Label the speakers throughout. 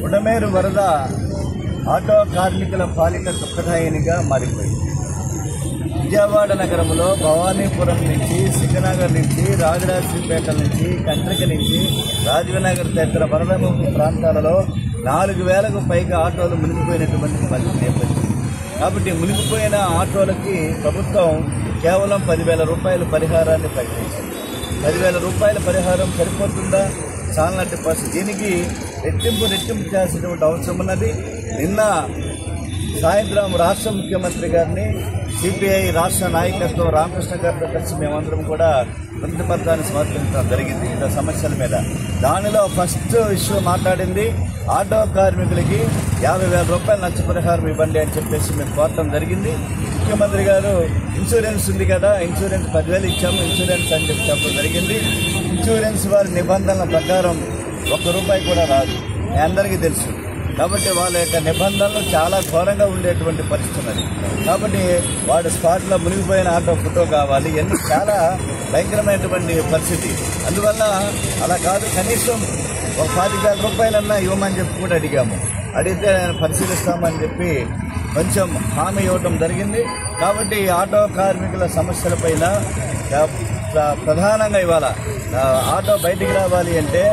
Speaker 1: బుడమేరు వరద ఆటో కార్మికుల పాలిట దుఃఖదాయినిగా మారిపోయింది. విజయవాడ నగరంలో భవానీపురం నుంచి, సింగనగర్ నుంచి, రాజరాజపేట నుంచి, కండ్రిక నుంచి, రాజీవ్నగర్ తదితర వరద ముంపు ప్రాంతాలలో 4,000కు పైగా ఆటోలు మునిగిపోయినటువంటి నేపథ్యం. కాబట్టి మునిగిపోయిన ఆటోలకి ప్రభుత్వం కేవలం 10,000 రూపాయల పరిహారాన్ని ప్రకటించింది. 10,000 రూపాయల పరిహారం సరిపోతుందా? చాలనట్టు పరిస్థితి. దీనికి రెట్టింపు చేయాల్సినటువంటి అవసరం ఉన్నది. నిన్న సాయంత్రం రాష్ట్ర ముఖ్యమంత్రి గారిని, సిపిఐ రాష్ట్ర నాయకత్వం రామకృష్ణ గారితో కలిసి మేమందరం కూడా వినతిపత్రాన్ని సమర్పించడం జరిగింది ఈ సమస్యల మీద. దానిలో ఫస్ట్ ఇష్యూ మాట్లాడింది ఆటో కార్మికులకి 50,000 రూపాయల నష్టపరిహారం ఇవ్వండి అని చెప్పేసి మేము కోరటం జరిగింది. ముఖ్యమంత్రి గారు ఇన్సూరెన్స్ ఉంది కదా, ఇన్సూరెన్స్ 10,000 ఇచ్చాము ఇన్సూరెన్స్ అని చెప్పడం జరిగింది. ఇన్సూరెన్స్ వారి నిబంధనల ప్రకారం ₹1 కూడా రాదు, మీ అందరికీ తెలుసు. కాబట్టి వాళ్ళ యొక్క నిబంధనలు చాలా ఘోరంగా ఉండేటువంటి పరిస్థితి ఉన్నది. కాబట్టి వాడు స్పాట్లో మునిగిపోయిన ఆటో ఫోటో కావాలి, ఇవన్నీ చాలా భయంకరమైనటువంటి పరిస్థితి. అందువల్ల అలా కాదు, కనీసం ఒక 40,000 రూపాయలన్నా ఇవ్వమని చెప్పి కూడా అడిగాము. అడిగితే పరిశీలిస్తామని చెప్పి కొంచెం హామీ ఇవ్వటం జరిగింది. కాబట్టి ఆటో కార్మికుల సమస్యలపైన ప్రధానంగా ఇవాళ ఆటో బయటికి రావాలి అంటే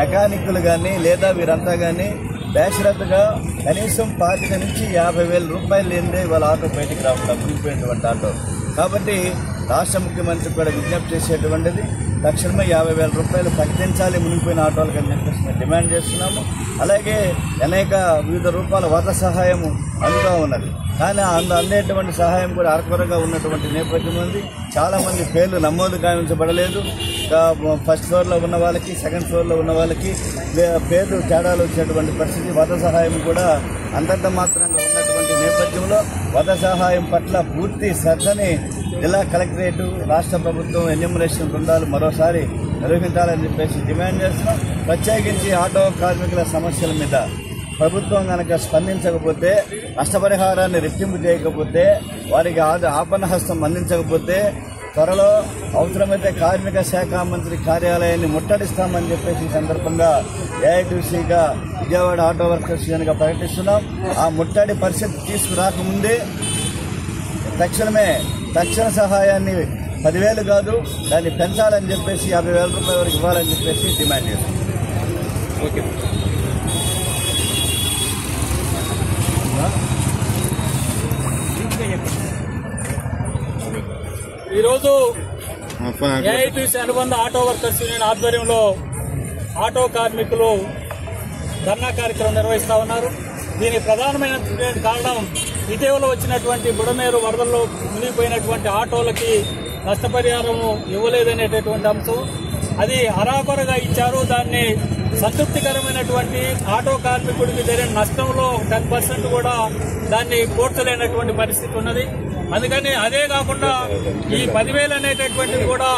Speaker 1: మెకానిక్లు కానీ లేదా వీరంతా కానీ బేషరతుగా కనీసం 25,000 నుంచి 50,000 రూపాయలు లేనిదే ఇవాళ ఆటో బయటికి రావట్లేదు, మునిగిపోయినటువంటి ఆటో. కాబట్టి రాష్ట్ర ముఖ్యమంత్రి కూడా విజ్ఞప్తి చేసేటువంటిది తక్షణమే 50,000 రూపాయలు ప్రకటించాలి మునిగిపోయిన ఆటోలకు అని చెప్పేసి మేము డిమాండ్ చేస్తున్నాము. అలాగే అనేక వివిధ రూపాయల వరద సహాయం అందుతూ ఉన్నది. కానీ అందేటువంటి సహాయం కూడా అరకొరగా ఉన్నటువంటి నేపథ్యం ఉంది. చాలామంది పేర్లు నమోదు గావించబడలేదు. ఫస్ట్ ఫ్లోర్లో ఉన్న వాళ్ళకి, సెకండ్ ఫ్లోర్లో ఉన్న వాళ్ళకి పేర్లు తేడాలు వచ్చేటువంటి పరిస్థితి. వరద సహాయం కూడా అంతంత మాత్రంగా ఉన్నటువంటి నేపథ్యంలో వరద సహాయం పట్ల పూర్తి శ్రద్ధని జిల్లా కలెక్టరేటు, రాష్ట్ర ప్రభుత్వం, ఎన్యూమరేషన్ బృందాలు మరోసారి నిర్వహించాలని చెప్పేసి డిమాండ్ చేస్తున్నాం. ప్రత్యేకించి ఆటో కార్మికుల సమస్యల మీద ప్రభుత్వం కనుక స్పందించకపోతే, నష్టపరిహారాన్ని రెట్టింపు చేయకపోతే, వారికి ఆపన్న హస్తం అందించకపోతే త్వరలో అవసరమైతే కార్మిక శాఖ మంత్రి కార్యాలయాన్ని ముట్టడిస్తామని చెప్పేసి ఈ సందర్భంగా ఏఐటీసీగా విజయవాడ ఆటో వర్కర్స్ యూనియన్గా ప్రకటిస్తున్నాం. ఆ ముట్టడి పరిస్థితి తీసుకురాకముందే తక్షణ సహాయాన్ని 10,000 కాదు దాన్ని పెంచాలని చెప్పేసి 50,000 రూపాయల వరకు ఇవ్వాలని చెప్పేసి డిమాండ్ చేస్తున్నాం. ఓకే.
Speaker 2: ఈరోజు ఏఐటీసీ అనుబంధ ఆటో వర్కర్స్ యూనియన్ ఆధ్వర్యంలో ఆటో కార్మికులు ధర్నా కార్యక్రమం నిర్వహిస్తా ఉన్నారు. దీనికి ప్రధానమైన కారణం ఇటీవల వచ్చినటువంటి బుడమేరు వరదల్లో మునిగిపోయినటువంటి ఆటోలకి నష్టపరిహారం ఇవ్వలేదనేటటువంటి అంశం. అది అరాకొరగా ఇచ్చారు. దాన్ని సంతృప్తికరమైనటువంటి ఆటో కార్మికుడికి జరిగిన నష్టంలో 10% కూడా దాన్ని పూడ్చలేనటువంటి పరిస్థితి ఉన్నది. అందుకని అదే కాకుండా ఈ 10,000 అనేటటువంటిది కూడా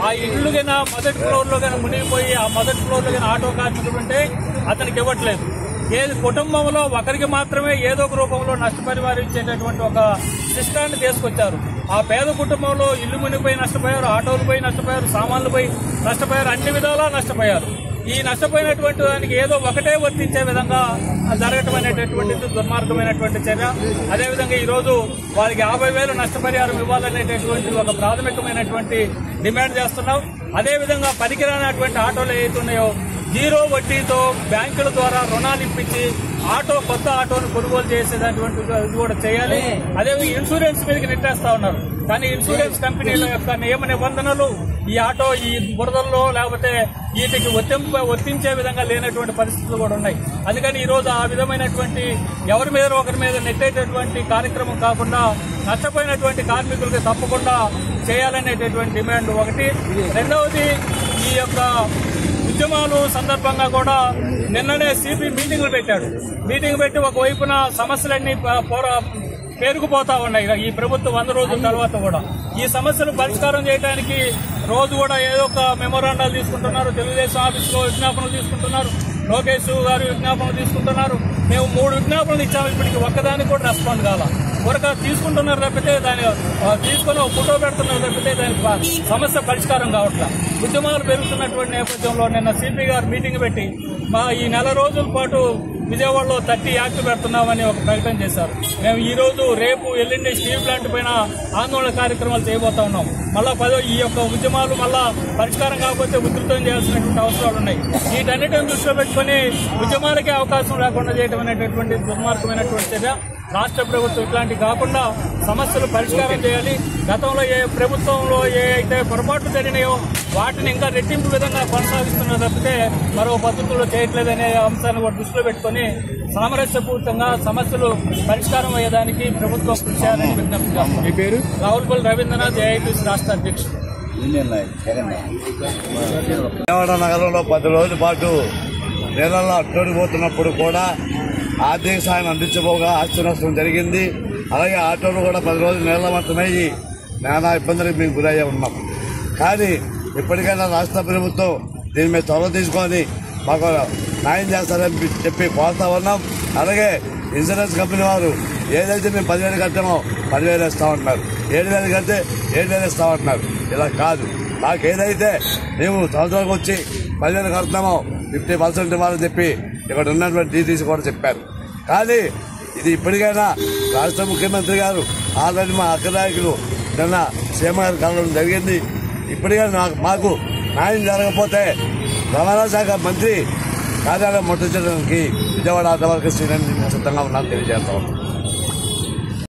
Speaker 2: ఆ ఇళ్లు కింద మొదటి ఫ్లోర్లో కానీ మునిగిపోయి ఆ మొదటి ఫ్లోర్లో కానీ ఆటో కార్మికుడు ఉంటే అతనికి ఇవ్వట్లేదు. ఏది కుటుంబంలో ఒకరికి మాత్రమే ఏదో ఒక రూపంలో నష్టపరిహారం ఇచ్చేటటువంటి ఒక సిస్టాన్ని తీసుకొచ్చారు. ఆ పేద కుటుంబంలో ఇల్లు మునిగిపోయి నష్టపోయారు, ఆటోలు పోయి నష్టపోయారు, సామాన్లు పోయి నష్టపోయారు, అన్ని విధాలా నష్టపోయారు. ఈ నష్టపోయినటువంటి దానికి ఏదో ఒకటే వర్తించే విధంగా జరగటం అనేటటువంటిది దుర్మార్గమైనటువంటి చర్య. అదేవిధంగా ఈరోజు వారికి 50,000 నష్టపరిహారం ఇవ్వాలనేటటువంటి ఒక ప్రాథమికమైనటువంటి డిమాండ్ చేస్తున్నాం. అదేవిధంగా పనికిరానటువంటి ఆటోలు ఏవైతున్నాయో 0 వడ్డీతో బ్యాంకుల ద్వారా రుణాలు ఇప్పించి కొత్త ఆటోను కొనుగోలు చేసేటటువంటి కూడా చేయాలి. అదేవిధంగా ఇన్సూరెన్స్ మీదకి నెట్టేస్తా ఉన్నారు. కానీ ఇన్సూరెన్స్ కంపెనీల యొక్క నియమ నిబంధనలు ఈ ఆటో ఈ బురదల్లో లేకపోతే వీటికి వర్తించే విధంగా లేనటువంటి పరిస్థితులు కూడా ఉన్నాయి. అందుకని ఈరోజు ఆ విధమైనటువంటి ఎవరి మీద ఒకరి మీద నెట్టేటటువంటి కార్యక్రమం కాకుండా నష్టపోయినటువంటి కార్మికులకు తప్పకుండా చేయాలనేటటువంటి డిమాండ్ ఒకటి. రెండవది, ఈ యొక్క ఉద్యమాలు సందర్భంగా కూడా నిన్ననే సిపి మీటింగులు పెట్టాడు. మీటింగ్ పెట్టి ఒకవైపున సమస్యలన్నీ పేరుకుపోతా ఉన్నాయి. ఈ ప్రభుత్వం 100 రోజుల తర్వాత కూడా ఈ సమస్యలు పరిష్కారం చేయడానికి రోజు కూడా ఏదో ఒక మెమోరాండాలు తీసుకుంటున్నారు. తెలుగుదేశం ఆఫీసులో విజ్ఞాపనలు తీసుకుంటున్నారు, లోకేష్ గారు విజ్ఞాపనలు తీసుకుంటున్నారు. మేము 3 విజ్ఞాపనలు ఇచ్చాము, ఇప్పటికి ఒక్కదానికి కూడా రెస్పాండ్ కాల. ఊరక తీసుకుంటున్నారు తప్పితే దాని తీసుకుని ఫోటో పెడుతున్నారు తప్పితే దానికి సమస్య పరిష్కారం కావట్లా. ఉద్యమాలు పెరుగుతున్నటువంటి నేపథ్యంలో నిన్న సిపి గారు మీటింగ్ పెట్టి ఈ నెల రోజుల పాటు విజయవాడలో 30 యాక్ట్ పెడుతున్నామని ఒక ప్రకటన చేశారు. మేము ఈ రోజు రేపు ఎల్లుండి స్టీల్ ప్లాంట్ పైన ఆందోళన కార్యక్రమాలు చేయబోతా ఉన్నాం. మళ్ళా ఈ యొక్క ఉద్యమాలు మళ్ళా పరిష్కారం కాకపోతే ఉధృతం చేయాల్సినటువంటి అవసరాలు ఉన్నాయి. వీటన్నిటిని దృష్టిలో పెట్టుకుని ఉద్యమాలకే అవకాశం లేకుండా చేయడం అనేటటువంటి దుర్మార్గమైనటువంటి చర్య. రాష్ట్ర ప్రభుత్వం ఇట్లాంటి కాకుండా సమస్యలు పరిష్కారం చేయాలి. గతంలో ఏ ప్రభుత్వంలో ఏ అయితే పొరపాట్లు జరిగినాయో వాటిని ఇంకా రెట్టింపు విధంగా కొనసాగిస్తున్న తప్పితే మరో పద్ధతుల్లో చేయట్లేదనే అంశాన్ని కూడా దృష్టిలో పెట్టుకుని సామరస్యపూర్తంగా సమస్యలు పరిష్కారం అయ్యేదానికి ప్రభుత్వం కృషి చేయాలని విజ్ఞప్తి చేస్తాం. మీ పేరు? రావులపల్లి రవీంద్రనాథ్, ఏఐటీసీ రాష్ట్ర అధ్యక్షుడు.
Speaker 1: విజయవాడ నగరంలో 10 రోజుల పాటు నీళ్ళల్లో అట్టడిపోతున్నప్పుడు కూడా ఆర్థిక సాయం అందించబోగా ఆస్తి నష్టం జరిగింది. అలాగే ఆటోలు కూడా 10 రోజులు నీళ్లమట్టమయ్యి నానా ఇబ్బందులకు మేము గురయ్యే ఉన్నాం. కానీ ఇప్పటికైనా రాష్ట్ర ప్రభుత్వం దీని మీద చొరవ తీసుకొని మాకు న్యాయం చేస్తారని చెప్పి కోరుతా ఉన్నాం. అలాగే ఇన్సూరెన్స్ కంపెనీ వారు ఏదైతే మేము 10,000 కట్టామో 10,000 ఇస్తామంటున్నారు, 7,000 కడితే 7,000 ఇస్తామంటున్నారు. ఇలా కాదు, మాకు ఏదైతే మేము సంవత్సరానికి వచ్చి 10,000 కడుతున్నామో 50% ఇవ్వాలని చెప్పి ఇక్కడ ఉన్నటువంటి డీటీసీ కూడా చెప్పారు. కానీ ఇది ఇప్పటికైనా రాష్ట్ర ముఖ్యమంత్రి గారు ఆల్రెడీ మా అగ్రనాయకులు నిన్న సీఎం గారు కలవడం జరిగింది. ఇప్పటికైనా మాకు న్యాయం జరగకపోతే రవాణా శాఖ మంత్రి కార్యాలయం ముట్టడించడానికి విజయవాడ ఆటో వర్కర్స్ యూనియన్ సిద్ధంగా ఉన్నారని తెలియజేస్తాం.